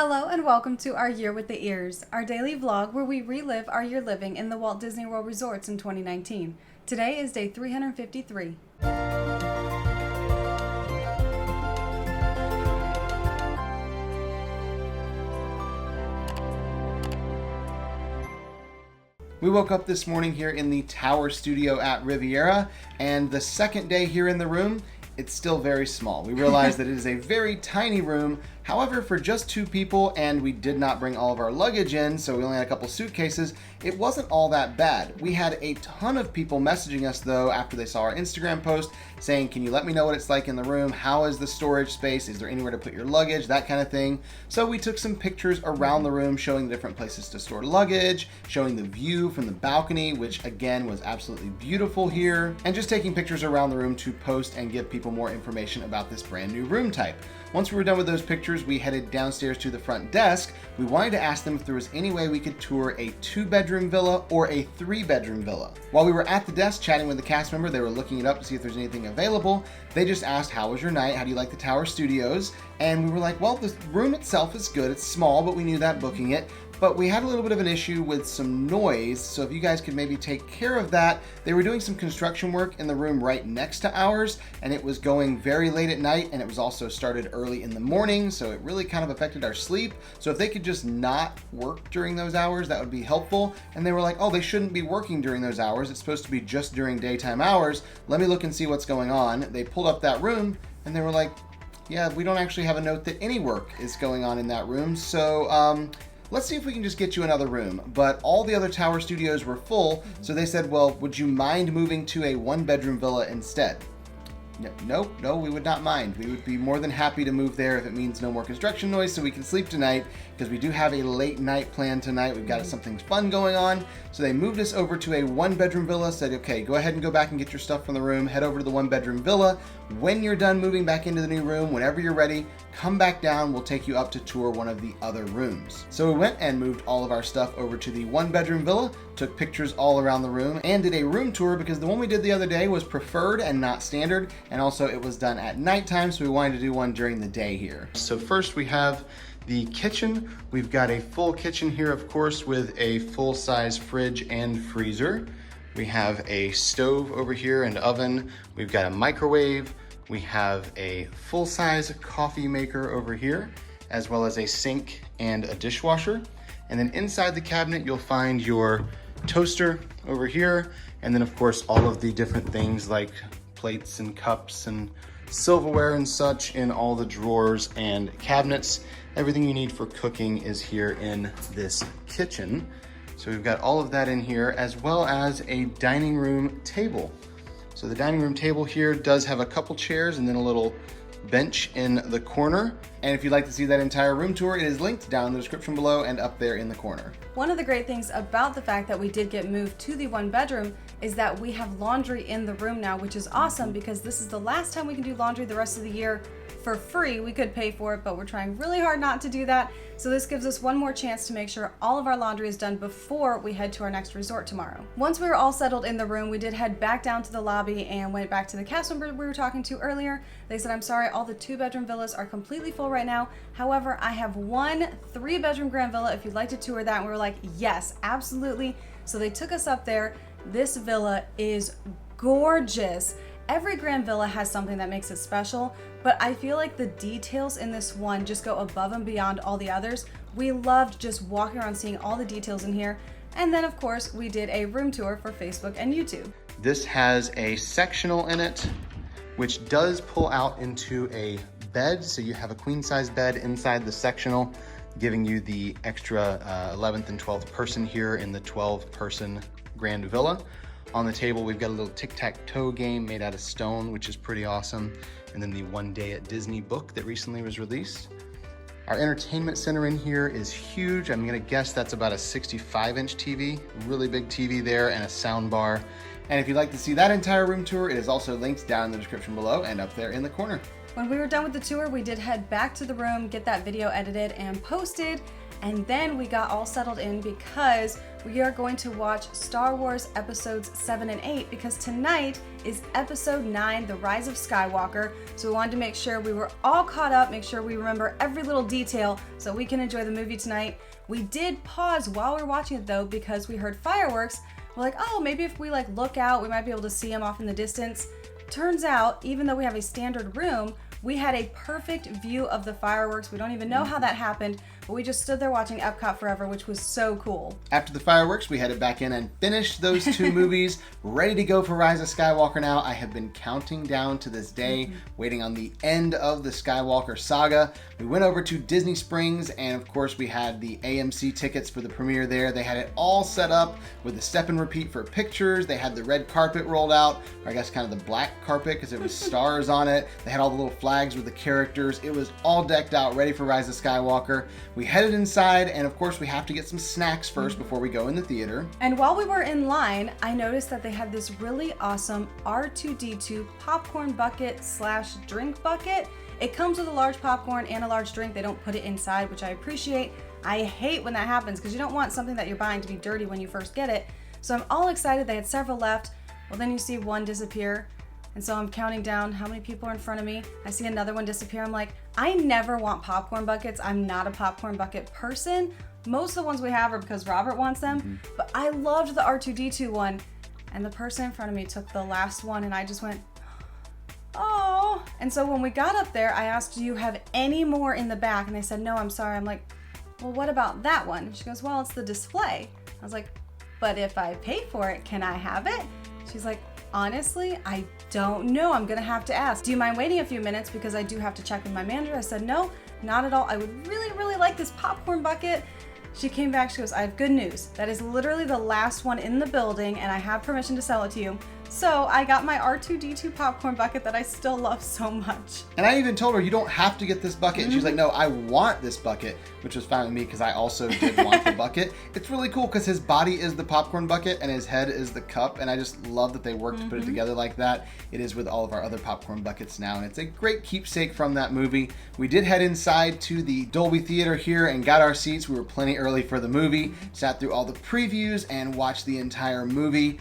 Hello and welcome to our Year with the Ears, our daily vlog where we relive our year living in the Walt Disney World resorts in 2019. Today is day 353. We woke up this morning here in the Tower Studio at Riviera, and the second day here in the room, it's still very small. We realized that it is a very tiny room. However, for just two people, and we did not bring all of our luggage in, so we only had a couple suitcases, it wasn't all that bad. We had a ton of people messaging us though after they saw our Instagram post saying, can you let me know what it's like in the room? How is the storage space? Is there anywhere to put your luggage? That kind of thing. So we took some pictures around the room showing the different places to store luggage, showing the view from the balcony, which again was absolutely beautiful here, and just taking pictures around the room to post and give people more information about this brand new room type. Once we were done with those pictures, we headed downstairs to the front desk. We wanted to ask them if there was any way we could tour a 2-bedroom villa or a 3-bedroom villa. While we were at the desk chatting with the cast member, they were looking it up to see if there's anything available. They just asked, how was your night? How do you like the Tower Studios? And we were like, well, the room itself is good. It's small, but we knew that booking it. But we had a little bit of an issue with some noise, so if you guys could maybe take care of that. They were doing some construction work in the room right next to ours, and it was going very late at night, and it was also started early in the morning, so it really kind of affected our sleep. So if they could just not work during those hours, that would be helpful. And they were like, oh, they shouldn't be working during those hours. It's supposed to be just during daytime hours. Let me look and see what's going on. They pulled up that room, and they were like, yeah, we don't actually have a note that any work is going on in that room, so let's see if we can just get you another room. But all the other Tower Studios were full, so they said, well, would you mind moving to a 1-bedroom villa instead? No, we would not mind. We would be more than happy to move there if it means no more construction noise so we can sleep tonight, because we do have a late night plan tonight. We've got something fun going on. So they moved us over to a 1-bedroom villa, said, okay, go ahead and go back and get your stuff from the room, head over to the 1-bedroom villa. When you're done moving back into the new room, whenever you're ready, come back down, we'll take you up to tour one of the other rooms. So we went and moved all of our stuff over to the 1-bedroom villa, took pictures all around the room, and did a room tour because the one we did the other day was preferred and not standard, and also it was done at nighttime, so we wanted to do one during the day here. So first we have the kitchen. We've got a full kitchen here, of course, with a full-size fridge and freezer. We have a stove over here and oven. We've got a microwave. We have a full-size coffee maker over here, as well as a sink and a dishwasher. And then inside the cabinet, you'll find your toaster over here. And then of course, all of the different things like plates and cups and silverware and such in all the drawers and cabinets. Everything you need for cooking is here in this kitchen. So we've got all of that in here, as well as a dining room table. So the dining room table here does have a couple chairs and then a little bench in the corner. And if you'd like to see that entire room tour, it is linked down in the description below and up there in the corner. One of the great things about the fact that we did get moved to the 1-bedroom is that we have laundry in the room now, which is awesome because this is the last time we can do laundry the rest of the year for free. We could pay for it, but we're trying really hard not to do that. So this gives us one more chance to make sure all of our laundry is done before we head to our next resort tomorrow. Once we were all settled in the room, we did head back down to the lobby and went back to the cast member we were talking to earlier. They said, I'm sorry, all the 2-bedroom villas are completely full right now. However, I have one 3-bedroom grand villa if you'd like to tour that. And we were like, yes, absolutely. So they took us up there. This villa is gorgeous. Every grand villa has something that makes it special, but I feel like the details in this one just go above and beyond all the others. We loved just walking around seeing all the details in here. And then of course we did a room tour for Facebook and YouTube. This has a sectional in it, which does pull out into a bed. So you have a queen size bed inside the sectional, giving you the extra 11th and 12th person here in the 12-person grand villa. On the table, we've got a little tic-tac-toe game made out of stone, which is pretty awesome. And then the One Day at Disney book that recently was released. Our entertainment center in here is huge. I'm gonna guess that's about a 65-inch TV, really big TV there, and a sound bar. And if you'd like to see that entire room tour, it is also linked down in the description below and up there in the corner. When we were done with the tour, we did head back to the room, get that video edited and posted. And then we got all settled in because we are going to watch Star Wars episodes 7 and 8 because tonight is episode 9, The Rise of Skywalker. So we wanted to make sure we were all caught up, make sure we remember every little detail so we can enjoy the movie tonight. We did pause while we were watching it though because we heard fireworks. We're like, oh, maybe if we look out, we might be able to see them off in the distance. Turns out, even though we have a standard room, we had a perfect view of the fireworks. We don't even know how that happened, but we just stood there watching Epcot forever, which was so cool. After the fireworks, we headed back in and finished those 2 movies. Ready to go for Rise of Skywalker now. I have been counting down to this day, waiting on the end of the Skywalker saga. We went over to Disney Springs, and of course we had the AMC tickets for the premiere there. They had it all set up with the step and repeat for pictures. They had the red carpet rolled out, or I guess kind of the black carpet because there was stars on it. They had all the little flags with the characters. It was all decked out, ready for Rise of Skywalker. We headed inside, and of course we have to get some snacks first before we go in the theater. And while we were in line, I noticed that they had this really awesome R2-D2 popcorn bucket / drink bucket. It comes with a large popcorn and a large drink. They don't put it inside, which I appreciate. I hate when that happens because you don't want something that you're buying to be dirty when you first get it. So I'm all excited. They had several left. Well, then you see one disappear. And so I'm counting down how many people are in front of me. I see another one disappear. I'm like, I never want popcorn buckets. I'm not a popcorn bucket person. Most of the ones we have are because Robert wants them. But I loved the R2-D2 one. And the person in front of me took the last one and I just went, oh. And so when we got up there, I asked, do you have any more in the back? And they said, no, I'm sorry. I'm like, well, what about that one? She goes, well, it's the display. I was like, but if I pay for it, can I have it? She's like, honestly, I don't know. I'm gonna have to ask. Do you mind waiting a few minutes because I do have to check with my manager? I said, no, not at all. I would really, really like this popcorn bucket. She came back, she goes, I have good news. That is literally the last one in the building and I have permission to sell it to you. So I got my R2-D2 popcorn bucket that I still love so much. And I even told her, you don't have to get this bucket. And she's like, no, I want this bucket, which was fine with me because I also did want the bucket. It's really cool because his body is the popcorn bucket and his head is the cup. And I just love that they worked to put it together like that. It is with all of our other popcorn buckets now. And it's a great keepsake from that movie. We did head inside to the Dolby Theater here and got our seats. We were plenty early for the movie, sat through all the previews and watched the entire movie.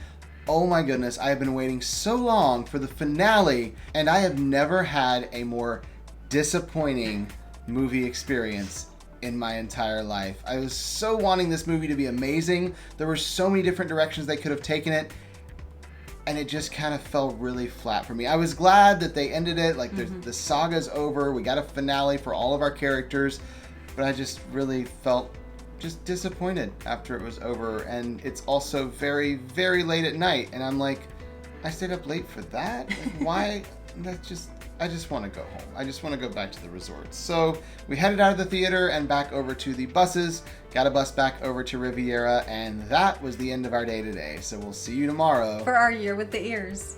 Oh my goodness, I have been waiting so long for the finale, and I have never had a more disappointing movie experience in my entire life. I was so wanting this movie to be amazing. There were so many different directions they could have taken it, and it just kind of fell really flat for me. I was glad that they ended it, like the saga's over, we got a finale for all of our characters, but I just really felt just disappointed after it was over. And it's also very, very late at night, and I'm like, I stayed up late for that? Like, why? I just want to go home. I just want to go back to the resort. So we headed out of the theater and back over to the buses, got a bus back over to Riviera, and that was the end of our day today. So we'll see you tomorrow For our year with the ears.